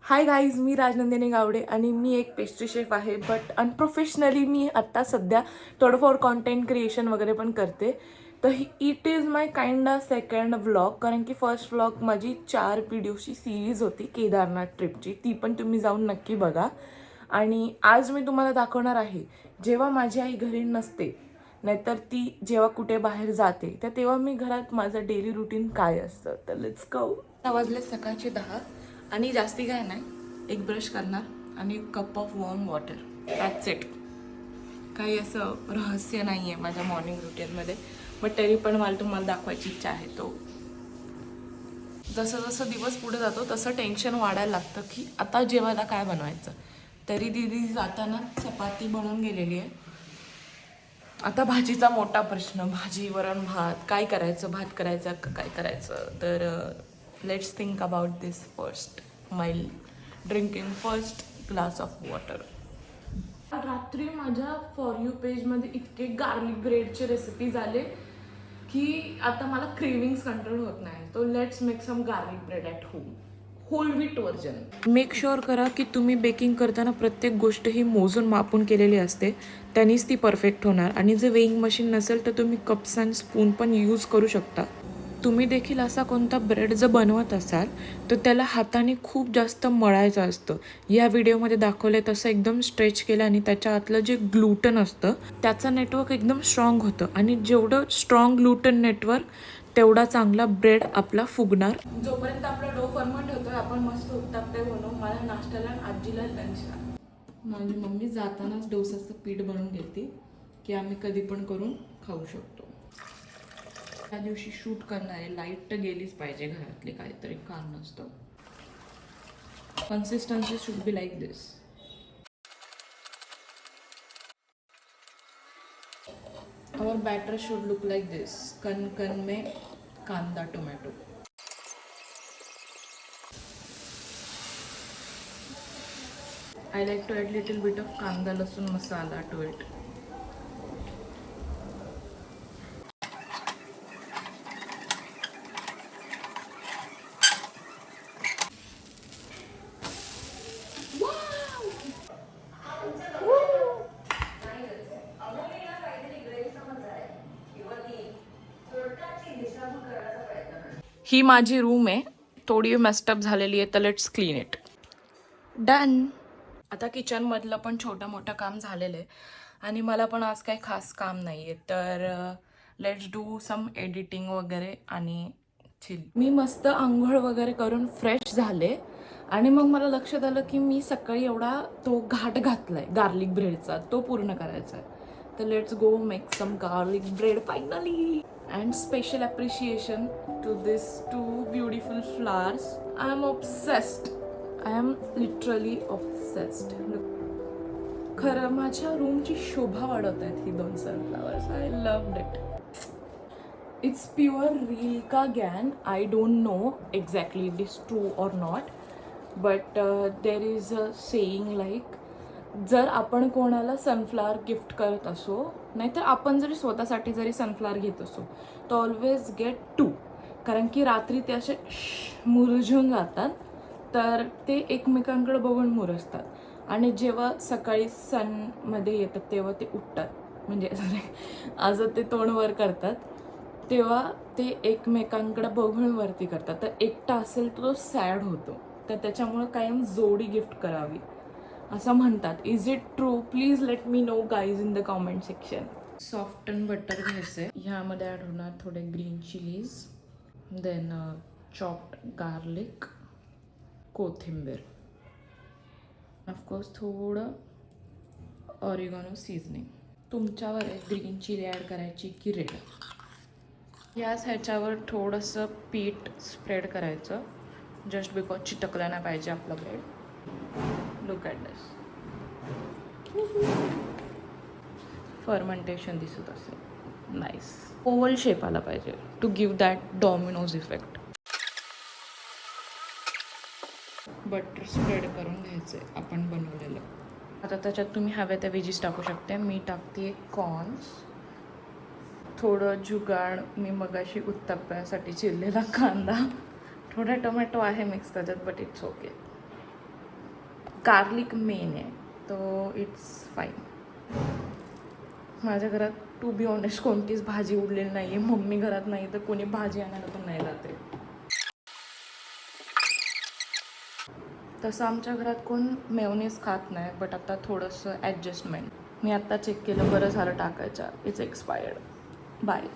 Hi guys, मी राजनंदिनी गावडे आणि मी एक pastry chef आहे. बट अनप्रोफेशनली मी आत्ता सध्या थोडंफार कॉन्टेंट क्रिएशन वगैरे पण करते. तर it is my kind of second vlog, कारण की फर्स्ट व्लॉग माझी 4 व्हिडिओची सिरीज होती केदारनाथ ट्रिपची. ती पण तुम्ही जाऊन नक्की बघा. आणि आज मी तुम्हाला दाखवणार आहे जेव्हा माझी आई घरी नसते, नाहीतर ती जेव्हा कुठे बाहेर जाते, तर तेव्हा मी घरात माझं डेली रुटीन काय असतं. तर लेट्स गो. वाजले सकाळचे 10 आणि जास्ती काय नाही, एक ब्रश करणार आणि cup of warm water, that's it. काही असं रहस्य नाही आहे माझ्या मॉर्निंग रुटीनमध्ये, बट तरी पण मला तुम्हाला दाखवायची इच्छा आहे. तो जसं जसं दिवस पुढे जातो तसं टेन्शन वाढायला लागतं की आता जेवायला काय बनवायचं. तरी दीदी जाताना चपाती बनवून गेलेली आहे. आता भाजीचा मोठा प्रश्न, भाजी वरण भात काय करायचं, भात करायचा का काय करायचं. तर let's think about this first mile drinking first glass of water. रात्री माझ्या फॉर यू पेजमध्ये इतके गार्लिक ब्रेडचे रेसिपीज आले की आता मला क्रेविंग्स कंट्रोल होत नाही. तो let's make some garlic bread at home, whole wheat version. Make sure करा की तुम्ही बेकिंग करताना प्रत्येक गोष्ट ही मोजून मापून केलेली असते, त्यांनीच ती परफेक्ट होणार. आणि जर वेइंग मशीन नसेल तर तुम्ही कप्स अँड स्पून पण यूज करू शकता. तुम्ही देखील असा कोणता ब्रेड जर बनवत असाल तर त्याला हाताने खूप जास्त मळायचं असतं. या व्हिडिओमध्ये दाखवले तसं एकदम स्ट्रेच केलं आणि त्याच्या आतलं जे ग्लुटन असतं त्याचं नेटवर्क एकदम स्ट्रॉंग होतं. आणि जेवढं स्ट्रॉंग ग्लुटन नेटवर्क तेवढा चांगला ब्रेड आपला फुगणार. जोपर्यंत आपला डो फर्मंट होतोय आपण मस्त उत्तप्पे बनवू. मला नाश्त्याला आजीला लंचला माझी मम्मी जातानाच डोसाचं पीठ बनवून घेते की आम्ही कधी पण करून खाऊ शकतो. त्या दिवशी शूट करणारे लाईट तर गेलीच पाहिजे, घरातले काहीतरी कारण असतं. Consistency should be like this. Our batter should look like this. कन कन में कांदा tomato. I like to add little bit of kanda lasun masala to it. ही माझी रूम आहे, थोडी मेस्टअप झालेली आहे, तर लेट्स क्लीन इट. डन. आता किचनमधलं पण छोटं मोठं काम झालेलं आहे आणि मला पण आज काही खास काम नाही आहे. तर लेट्स डू सम एडिटिंग वगैरे आणि चिल. मी मस्त आंघोळ वगैरे करून फ्रेश झाले आणि मग मला लक्षात आलं की मी सकाळी एवढा तो घाट घातला आहे गार्लिक ब्रेडचा, तो पूर्ण करायचा आहे. तर let's go make some garlic bread finally. And special appreciation to this 2 beautiful flowers. I am obsessed. I am literally obsessed. खरं माझ्या रूमची शोभा वाढवत आहेत ही 2 sunflowers. I loved it. It's pure रील्का गॅन. I don't know exactly it is true or not, but there is a saying like जर आपण कोणाला सनफ्लावर गिफ्ट करत असो, नाहीतर आपण जरी स्वतःसाठी जरी सनफ्लावर घेत असो, तर ऑलवेज गेट 2. कारण की रात्री ते असे मुरझून जातात, तर ते एकमेकांकडे बघून मुरजतात. आणि जेव्हा सकाळी सनमध्ये येतात तेव्हा ते उठतात, म्हणजे आज ते तोंड वर करतात, तेव्हा ते एकमेकांकडे बघून वरती करतात. तर एकटा असेल तर तो सॅड होतो. तर त्याच्यामुळं कायम जोडी गिफ्ट करावी असं म्हणतात. Is it true? Please let me know guys in the comment section. Soft and butter घ्यायचं आहे. ह्यामध्ये ॲड होणार थोडे green chillies, then chopped garlic, कोथिंबीर, ऑफकोर्स थोडं ऑरिगॅनो सीझनिंग. तुमच्यावर आहे ग्रीन चिली ॲड करायची की रेड. याच ह्याच्यावर थोडंसं पीठ स्प्रेड करायचं, जस्ट बिकॉज चिटकलं नाही पाहिजे आपलं bread. Look at this. Fermentation दिसत असेल. नाईस. ओव्हल शेप आला पाहिजे to give that Domino's effect. Butter spread करून घ्यायचं आहे आपण बनवलेलं. आता त्याच्यात तुम्ही हवे त्या व्हेजीस टाकू शकते. मी टाकते कॉर्न्स, थोडं जुगाड, मी मगाशी उत्तप्प्यासाठी चिरलेला कांदा, थोडा टोमॅटो आहे मिक्स त्याच्यात, but it's okay. Garlic main आहे, तो इट्स फाईन. माझ्या घरात टू बी ऑनेस्ट कोणतीच भाजी उरलेली नाही आहे. मम्मी घरात नाही तर कोणी भाजी आणायला पण नाही जाते. तसं आमच्या घरात कोण मेयोनीज खात नाही, बट आता थोडंसं ॲडजस्टमेंट. मी आत्ता चेक केलं, बरं झालं टाकायच्या. It's expired. बाय.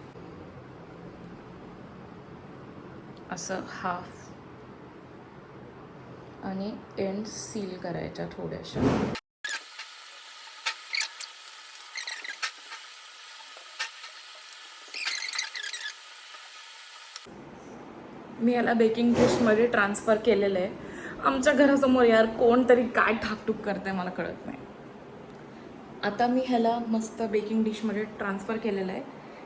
असं हाफ आणि एंड सील करायच्या थोड्याशा. मी याला बेकिंग डिशमध्ये ट्रान्सफर केलेलं आहे. आमच्या घरासमोर यार कोणतरी काय ठाकटूक करते मला कळत नाही. आता मी ह्याला मस्त बेकिंग डिशमध्ये ट्रान्सफर केलेलं आहे.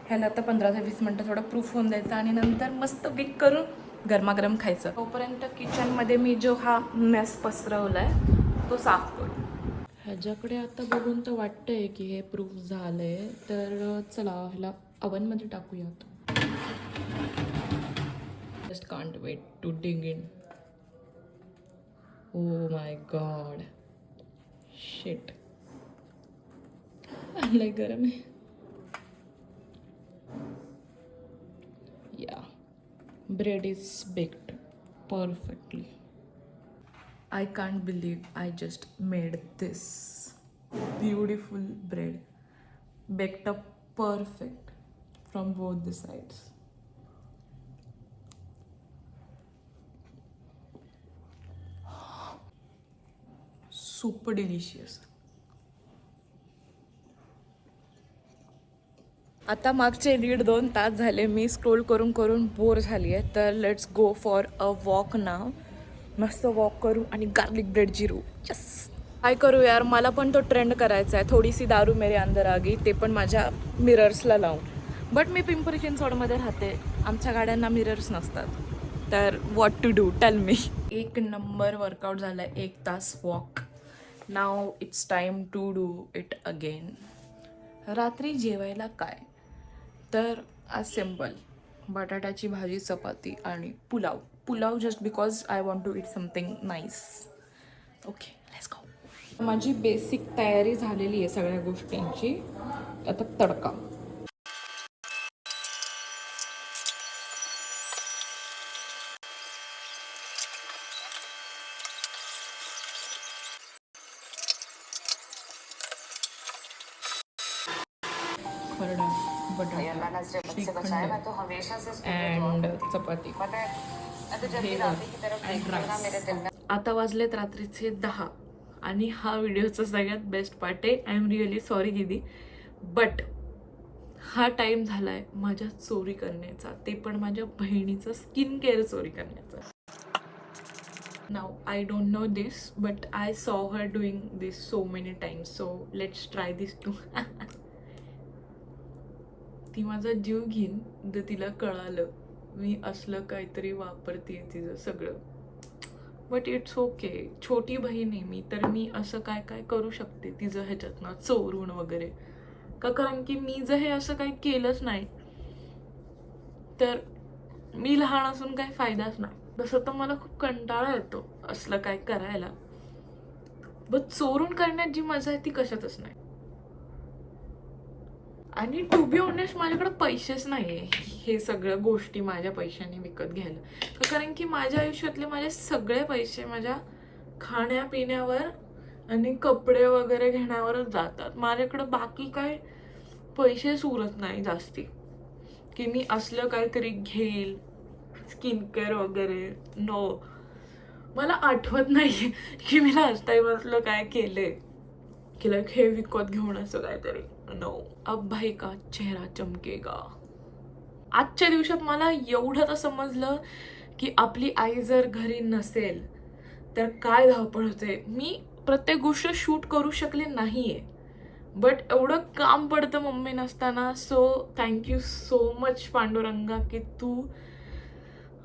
ह्याला आता 15 ते 20 मिनटं थोडं प्रूफ होऊन द्यायचं आणि नंतर मस्त बेक करून गरमागरम खायचं. तोपर्यंत किचनमध्ये मी जो हा मेस पसरवला आहे तो साफ करू. ह्याच्याकडे आता बघून तर वाटतंय की हे प्रूफ झालं आहे, तर चला ह्याला ओव्हनमध्ये टाकूयात. Just can't wait to dig in. Oh my god. Shit. लय गरम आहे. Yeah. Bread is baked perfectly. I can't believe I just made this beautiful bread. Baked up perfect from both the sides. Super delicious. आता मागचे 1.5-2 तास झाले मी scroll करून करून bore झाली आहे, तर let's go for a walk now. मस्त वॉक करू आणि गार्लिक ब्रेड जिरू. यस. काय करू यार, मला पण तो ट्रेंड करायचा आहे. थोडीशी दारू मेरे अंदर आ गई, ते पण माझ्या मिरर्सला लावून. बट मी पिंपरी चिंचवडमध्ये राहते, आमच्या गाड्यांना मिरर्स नसतात, तर what to do tell me. 1 number workout झाला, 1 तास walk. Now it's time to do it again. रात्री जेवायला काय, तर आज सिम्पल बटाट्याची भाजी, चपाती आणि pulao. Pulao just because I want to eat something nice. Okay, let's go. माझी बेसिक तयारी झालेली आहे सगळ्या गोष्टींची. आता तडका. खरडा, बटाटा, shrikhand and chapati and rice. आता वाजलेत रात्रीचे 10 आणि हा व्हिडिओचा सगळ्यात बेस्ट पार्ट आहे. आय एम रिअली सॉरी दीदी, बट हा टाईम झालाय माझ्या चोरी करण्याचा, ते पण माझ्या बहिणीचं स्किन केअर चोरी करण्याचा. Now I don't know this, but I saw her doing this so many times, so let's try this too. ती माझा जीव घेईन जर तिला कळालं मी असलं काहीतरी वापरते तिचं सगळं. बट इट्स ओके, छोटी बहीण आहे मी, तर मी असं काय काय करू शकते तिचं ह्याच्यातनं चोरून वगैरे. का, कारण की मी जर हे असं काही केलंच नाही तर मी लहान असून काही फायदाच नाही. तसं तर मला खूप कंटाळा येतो असलं काय करायला, बट चोरून करण्यात जी मजा आहे ती कशातच नाही. आणि टू बी ऑनेस्ट माझ्याकडे पैसेच नाही आहे हे सगळ्या गोष्टी माझ्या पैशाने विकत घ्यायला. कारण की माझ्या आयुष्यातले माझे सगळे पैसे माझ्या खाण्यापिण्यावर आणि कपडे वगैरे घेण्यावरच जातात. माझ्याकडं बाकी काय पैसेच उरत नाही जास्ती की मी असलं काहीतरी घेईल स्किन केअर वगैरे. नो, मला आठवत नाही की मी लास्ट टाइम असलं काय केलंय की लाईक हे विकत घेऊन असं काहीतरी. नो, अब भाई का चेहरा चमकेगा. आजच्या दिवसात मला एवढं तर समजलं की आपली आई जर घरी नसेल तर काय धावपळ होते. मी प्रत्येक गोष्ट शूट करू शकले नाहीये, बट एवढं काम पडतं मम्मी नसताना. सो थँक्यू सो मच पांडुरंगा की तू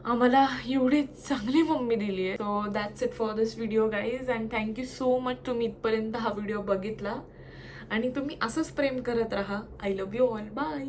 आम्हाला एवढी चांगली मम्मी दिली आहे. So that's it for this video guys, and thank you so much तुम्ही इथपर्यंत हा व्हिडिओ बघितला आणि तुम्ही असंच प्रेम करत राहा. I love you all. Bye.